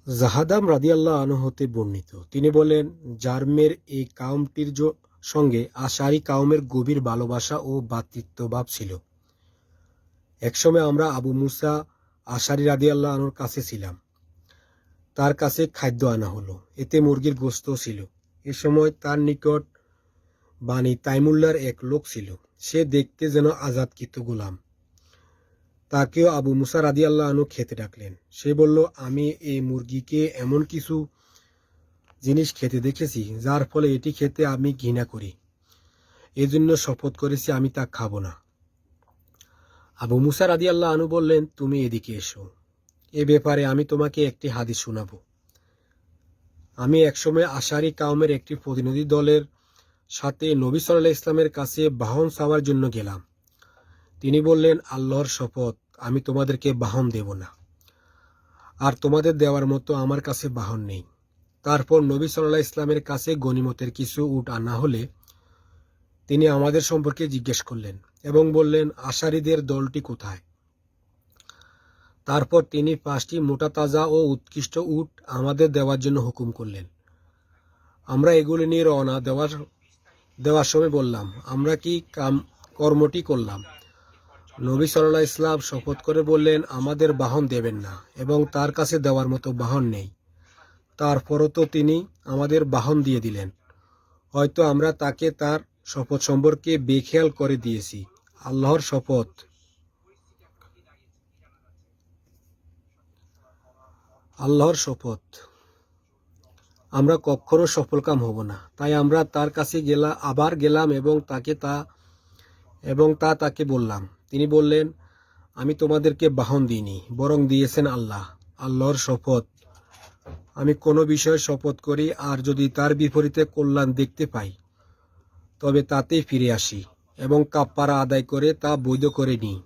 জাহাদাম রাদিয়াল্লাহু আনহু হতে বর্ণিত, তিনি বলেন, জারমের এই কাউমটির সঙ্গে আশারি কাউমের গভীর ভালোবাসা ও ভ্রাতৃত্বভাব ছিল। একসময় আমরা আবু মুসা আশারি রাদিয়াল্লাহু আনহুর কাছে ছিলাম। তার কাছে খাদ্য আনা হলো, এতে মুরগির গোশত ছিল। এ সময় তার নিকট বানি তাইমুল্লার এক লোক ছিল। সে দেখতে যেন আজাদকৃত গোলাম। তাকেও আবু মুসা রাদিয়াল্লাহু আনহু খেতে ডাকলেন। সে বলল, আমি এই মুরগিকে এমন কিছু জিনিস খেতে দেখেছি যার ফলে এটি খেতে আমি ঘৃণা করি। এজন্য শপথ করেছি আমি তা খাবো না। আবু মুসা রাদিয়াল্লাহু আনহু বললেন, তুমি এদিকে এসো, এ ব্যাপারে আমি তোমাকে একটি হাদিস শোনাবো। আমি একসময় আশারি কাউমের একটি প্রতিনিধি দলের সাথে নবী সাল্লাল্লাহু আলাইহি ইসলামের কাছে বাহন চাওয়ার জন্য গেলাম। তিনি বললেন, আল্লাহর শপথ, আমি তোমাদেরকে বাহন দেব না, আর তোমাদের দেওয়ার মতো আমার কাছে বাহন নেই। তারপর নবী সাল্লাল্লাহু আলাইহি ইসলামের কাছে গনিমতের কিছু উট আনা হলে তিনি আমাদের সম্পর্কে জিজ্ঞেস করলেন এবং বললেন, আশারীদের দলটি কোথায়? তারপর তিনি 5টি মোটা তাজা ও উৎকৃষ্ট উট আমাদের দেওয়ার জন্য হুকুম করলেন। আমরা এগুলি নিয়ে রওনা দেওয়ার সময় বললাম, আমরা কি কর্মটি করলাম? নবী সাল্লাল্লাহু আলাইহি ইসলাম শপথ করে বললেন, আমাদের বাহন দেবেন না এবং তার কাছে দেওয়ার মতো বাহন নেই। তারপরও তো তিনি আমাদের বাহন দিয়ে দিলেন। হয়তো আমরা তাকে তার শপথ সম্পর্কে বেখেয়াল করে দিয়েছি। আল্লাহর শপথ, আল্লাহর শপথ, আমরা কখনো সফলকাম হব না। তাই আমরা তার কাছে আবার গেলাম এবং তাকে বললাম। তিনি বললেন, আমি তোমাদেরকে বাহন দিইনি, বরং দিয়েছেন আল্লাহ। আল্লাহর শপথ, আমি কোনো বিষয়ে শপথ করি, আর যদি তার বিপরীতে কল্যাণ দেখতে পাই তবে তাতেই ফিরে আসি এবং কাফারা আদায় করে তা বৈধ করে নিই।